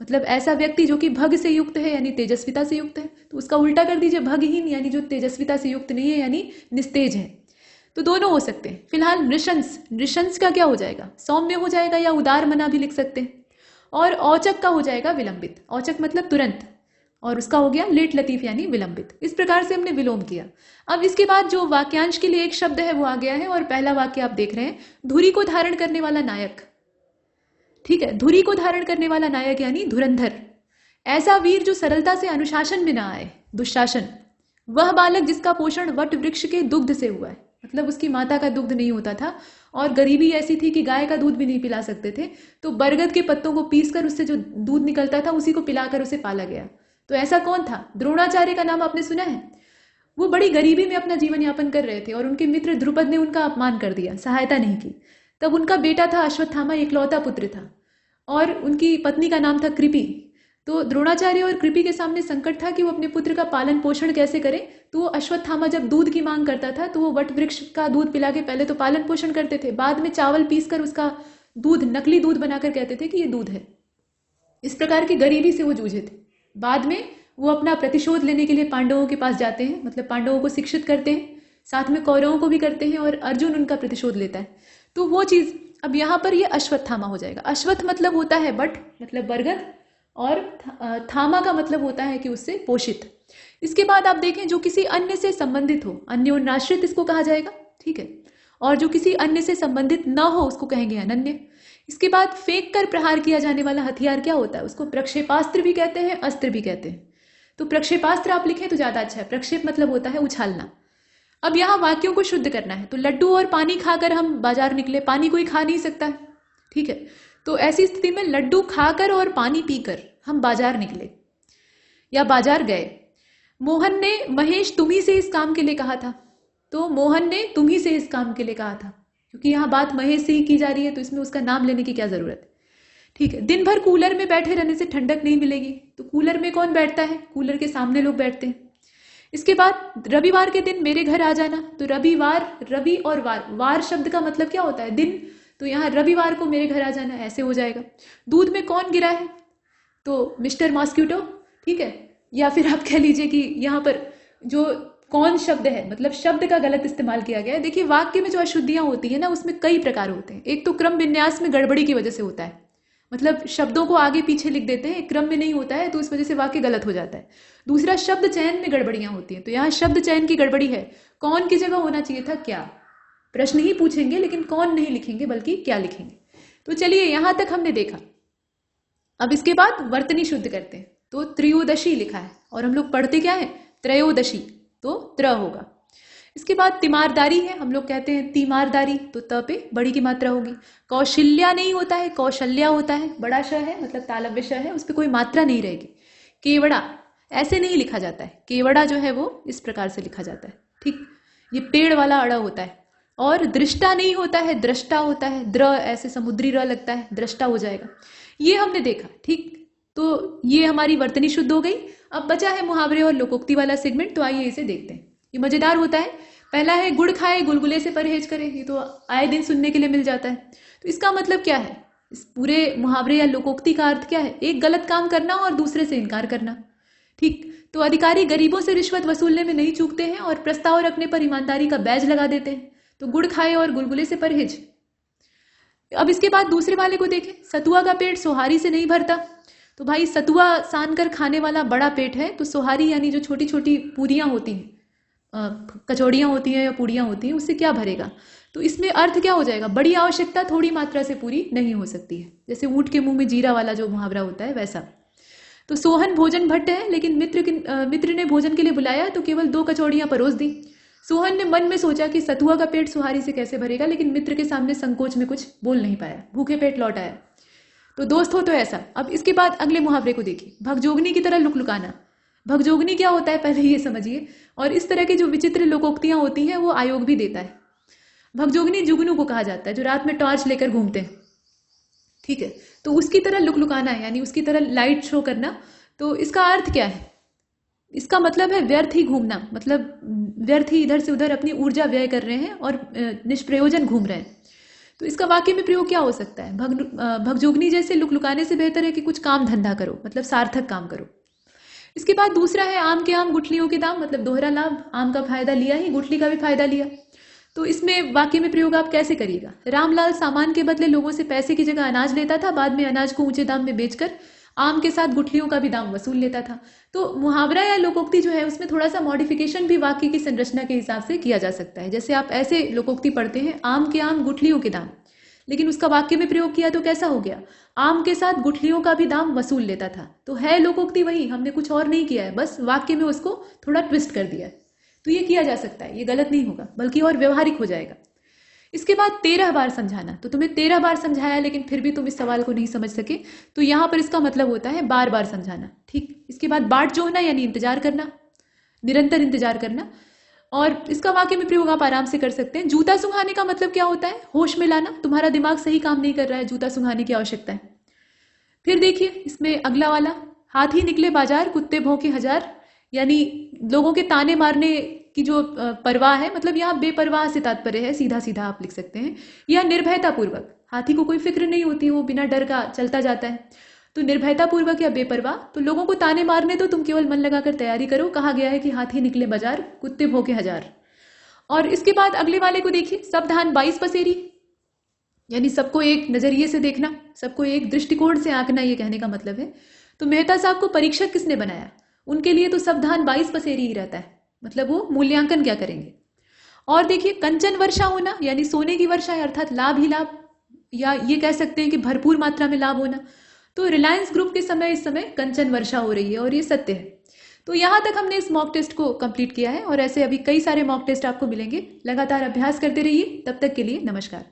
मतलब ऐसा व्यक्ति जो कि भग से युक्त है यानी तेजस्विता से युक्त है, तो उसका उल्टा कर दीजिए भगहीन यानी जो तेजस्विता से युक्त नहीं है यानी निस्तेज है। तो दोनों हो सकते हैं। फिलहाल नृशंस, नृशंस का क्या हो जाएगा? सौम्य हो जाएगा या उदार मना भी लिख सकते हैं। और औचक का हो जाएगा विलंबित, औचक मतलब तुरंत, और उसका हो गया लेट लतीफ यानी विलंबित। इस प्रकार से हमने विलोम किया। अब इसके बाद जो वाक्यांश के लिए एक शब्द है वो आ गया है, और पहला वाक्य आप देख रहे हैं, धुरी को धारण करने वाला नायक, ठीक है, धुरी को धारण करने वाला नायक यानी धुरंधर। ऐसा वीर जो सरलता से अनुशासन में ना आए, दुशासन। वह बालक जिसका पोषण वट वृक्ष के दुग्ध से हुआ है, मतलब उसकी माता का दुग्ध नहीं होता था और गरीबी ऐसी थी कि गाय का दूध भी नहीं पिला सकते थे, तो बरगद के पत्तों को पीसकर उससे जो दूध निकलता था उसी को पिलाकर उसे पाला गया। तो ऐसा कौन था? द्रोणाचार्य का नाम आपने सुना है। वो बड़ी गरीबी में अपना जीवन यापन कर रहे थे और उनके मित्र द्रुपद ने उनका अपमान कर दिया, सहायता नहीं की। तब उनका बेटा था अश्वत्थामा, इकलौता पुत्र था, और उनकी पत्नी का नाम था कृपि। तो द्रोणाचार्य और कृपि के सामने संकट था कि वो अपने पुत्र का पालन पोषण कैसे करें। तो वो अश्वत्थामा जब दूध की मांग करता था तो वो वट वृक्ष का दूध पिला के पहले तो पालन पोषण करते थे, बाद में चावल पीसकर उसका दूध, नकली दूध बनाकर कहते थे कि ये दूध है। इस प्रकार की गरीबी से वो जूझे थे। बाद में वो अपना प्रतिशोध लेने के लिए पांडवों के पास जाते हैं, मतलब पांडवों को शिक्षित करते हैं, साथ में कौरवों को भी करते हैं, और अर्जुन उनका प्रतिशोध लेता है। तो वो चीज अब यहाँ पर ये अश्वत्थामा हो जाएगा। अश्वत्थ मतलब होता है बट, मतलब बरगद, और थामा का मतलब होता है कि उससे पोषित। इसके बाद आप देखें जो किसी अन्य से संबंधित हो, अन्योन्याश्रित इसको कहा जाएगा, ठीक है। और जो किसी अन्य से संबंधित न हो उसको कहेंगे अनन्य। इसके बाद फेंक कर प्रहार किया जाने वाला हथियार क्या होता है, उसको प्रक्षेपास्त्र भी कहते हैं, अस्त्र भी कहते हैं। तो प्रक्षेपास्त्र आप लिखें तो ज्यादा अच्छा है। प्रक्षेप मतलब होता है उछालना। अब यहाँ वाक्यों को शुद्ध करना है। तो लड्डू और पानी खाकर हम बाजार निकले, पानी कोई खा नहीं सकता है, ठीक है। तो ऐसी स्थिति में लड्डू खाकर और पानी पीकर हम बाजार निकले या बाजार गए। मोहन ने महेश तुम्ही से इस काम के लिए कहा था, तो मोहन ने तुम्ही से इस काम के लिए कहा था, क्योंकि यहाँ बात महेश से ही की जा रही है तो इसमें उसका नाम लेने की क्या जरूरत है, ठीक है। दिन भर कूलर में बैठे रहने से ठंडक नहीं मिलेगी, तो कूलर में कौन बैठता है, कूलर के सामने लोग बैठते हैं। इसके बाद रविवार के दिन मेरे घर आ जाना। तो रविवार, रवि और वार, वार शब्द का मतलब क्या होता है, दिन। तो यहाँ रविवार को मेरे घर आ जाना, ऐसे हो जाएगा। दूध में कौन गिरा है, तो मिस्टर मॉस्क्यूटो, ठीक है। या फिर आप कह लीजिए कि यहाँ पर जो कौन शब्द है, मतलब शब्द का गलत इस्तेमाल किया गया है। देखिए वाक्य में जो अशुद्धियां होती है ना, उसमें कई प्रकार होते हैं। एक तो क्रम विन्यास में गड़बड़ी की वजह से होता है, मतलब शब्दों को आगे पीछे लिख देते हैं, क्रम में नहीं होता है, तो इस वजह से वाक्य गलत हो जाता है। दूसरा, शब्द चयन में गड़बड़ियां होती हैं। तो यहाँ शब्द चयन की गड़बड़ी है। कौन की जगह होना चाहिए था क्या। प्रश्न ही पूछेंगे लेकिन कौन नहीं लिखेंगे बल्कि क्या लिखेंगे। तो चलिए यहां तक हमने देखा। अब इसके बाद वर्तनी शुद्ध करते हैं। तो त्रयोदशी लिखा है और हम लोग पढ़ते क्या है, त्रयोदशी, तो त्र होगा। इसके बाद तिमारदारी है, हम लोग कहते हैं तीमारदारी, तो त पे बड़ी की मात्रा होगी। कौशल्या नहीं होता है, कौशल्या होता है, बड़ा श है, मतलब तालव्य श है, उस पर कोई मात्रा नहीं रहेगी। केवड़ा ऐसे नहीं लिखा जाता है, केवड़ा जो है वो इस प्रकार से लिखा जाता है, ठीक। ये पेड़ वाला अड़ा होता है। और दृष्टा नहीं होता है, दृष्टा होता है, द्र ऐसे समुद्री र लगता है, दृष्टा हो जाएगा। ये हमने देखा, ठीक। तो ये हमारी वर्तनी शुद्ध हो गई। अब बचा है मुहावरे और लोकोक्ति वाला सेगमेंट, तो आइए इसे देखते हैं। ये मजेदार होता है। पहला है गुड़ खाए गुलगुले से परहेज करे, ये तो आए दिन सुनने के लिए मिल जाता है। तो इसका मतलब क्या है, इस पूरे मुहावरे या लोकोक्ति का अर्थ क्या है, एक गलत काम करना और दूसरे से इनकार करना, ठीक। तो अधिकारी गरीबों से रिश्वत वसूलने में नहीं चूकते हैं और प्रस्ताव रखने पर ईमानदारी का बैज लगा देते हैं। तो गुड़ खाए और गुलगुले से परहेज। अब इसके बाद दूसरे वाले को देखें, सतुआ का पेट सोहारी से नहीं भरता। तो भाई सतुआ सान कर खाने वाला बड़ा पेट है, तो सोहारी यानी जो छोटी छोटी पूरियां होती हैं, कचौड़ियां होती हैं या पूड़ियां होती हैं, उससे क्या भरेगा। तो इसमें अर्थ क्या हो जाएगा, बड़ी आवश्यकता थोड़ी मात्रा से पूरी नहीं हो सकती है। जैसे ऊंट के मुंह में जीरा वाला जो मुहावरा होता है वैसा। तो सोहन भोजन भट्ट है, लेकिन मित्र ने भोजन के लिए बुलाया तो केवल 2 कचौड़ियां परोस दी। सोहन ने मन में सोचा कि सतुआ का पेट सुहारी से कैसे भरेगा, लेकिन मित्र के सामने संकोच में कुछ बोल नहीं पाया, भूखे पेट लौट आया। तो दोस्त हो तो ऐसा। अब इसके बाद अगले मुहावरे को देखिए, भगजोगनी की तरह लुकलुकाना। भगजोगनी क्या होता है पहले ये समझिए, और इस तरह की जो विचित्र लोकोक्तियां होती हैं वो आयोग भी देता है। भगजोगनी जुगनू को कहा जाता है जो रात में टॉर्च लेकर घूमते हैं, ठीक है। तो उसकी तरह लुकलुकाना है, यानी उसकी तरह लाइट शो करना। तो इसका अर्थ क्या है, इसका मतलब है व्यर्थ ही घूमना, मतलब व्यर्थ ही इधर से उधर अपनी ऊर्जा व्यय कर रहे हैं और निष्प्रयोजन घूम रहे हैं। तो इसका वाक्य में प्रयोग क्या हो सकता है, भगजोगनी जैसे लुकलुकाने से बेहतर है कि कुछ काम धंधा करो, मतलब सार्थक काम करो। इसके बाद दूसरा है आम के आम गुठलियों के दाम, मतलब दोहरा लाभ, आम का फायदा लिया ही गुठली का भी फायदा लिया। तो इसमें वाक्य में प्रयोग आप कैसे करिएगा, रामलाल सामान के बदले लोगों से पैसे की जगह अनाज लेता था, बाद में अनाज को ऊंचे दाम में बेचकर आम के साथ गुठलियों का भी दाम वसूल लेता था। तो मुहावरा या लोकोक्ति जो है उसमें थोड़ा सा मॉडिफिकेशन भी वाक्य की संरचना के हिसाब से किया जा सकता है। जैसे आप ऐसे लोकोक्ति पढ़ते हैं, आम के आम गुठलियों के दाम, लेकिन उसका वाक्य में प्रयोग किया तो कैसा हो गया, आम के साथ गुठलियों का भी दाम वसूल लेता था। तो है लोकोक्ति वही, हमने कुछ और नहीं किया है, बस वाक्य में उसको थोड़ा ट्विस्ट कर दिया है। तो ये किया जा सकता है, ये गलत नहीं होगा बल्कि और व्यवहारिक हो जाएगा। इसके बाद 13 बार समझाना। तो तुम्हें 13 बार समझाया लेकिन फिर भी तुम इस सवाल को नहीं समझ सके, तो यहां पर इसका मतलब होता है बार बार समझाना, ठीक। इसके बाद बाट जोहना यानी इंतजार करना, निरंतर इंतजार करना, और इसका वाक्य में प्रयोग आप आराम से कर सकते हैं। जूता सुंघाने का मतलब क्या होता है, होश में लाना, तुम्हारा दिमाग सही काम नहीं कर रहा है, जूता सुंघाने की आवश्यकता है। फिर देखिए इसमें अगला वाला हाथी निकले बाजार, कुत्ते भौंके हजार, यानी लोगों के ताने मारने की जो परवाह है, मतलब यहाँ बेपरवाह से तात्पर्य है, सीधा सीधा आप लिख सकते हैं, या निर्भयता पूर्वक। हाथी को कोई फिक्र नहीं होती, वो बिना डर का चलता जाता है, तो निर्भयता पूर्वक या बेपरवाह। तो लोगों को ताने मारने दो, तुम केवल मन लगाकर तैयारी करो। कहा गया है कि हाथी निकले बाजार, कुत्ते भौंके हजार। और इसके बाद अगले वाले को देखिए, सब धान 22 पसेरी, यानी सबको एक नजरिए से देखना, सबको एक दृष्टिकोण से आंकना, ये कहने का मतलब है। तो मेहता साहब को परीक्षक किसने बनाया? उनके लिए तो सब धान 22 पसेरी ही रहता है, मतलब वो मूल्यांकन क्या करेंगे। और देखिए, कंचन वर्षा होना, यानी सोने की वर्षा है, अर्थात लाभ ही लाभ, या ये कह सकते हैं कि भरपूर मात्रा में लाभ होना। तो रिलायंस ग्रुप के समय इस समय कंचन वर्षा हो रही है, और ये सत्य है। तो यहां तक हमने इस मॉक टेस्ट को कंप्लीट किया है, और ऐसे अभी कई सारे मॉक टेस्ट आपको मिलेंगे। लगातार अभ्यास करते रहिए। तब तक के लिए नमस्कार।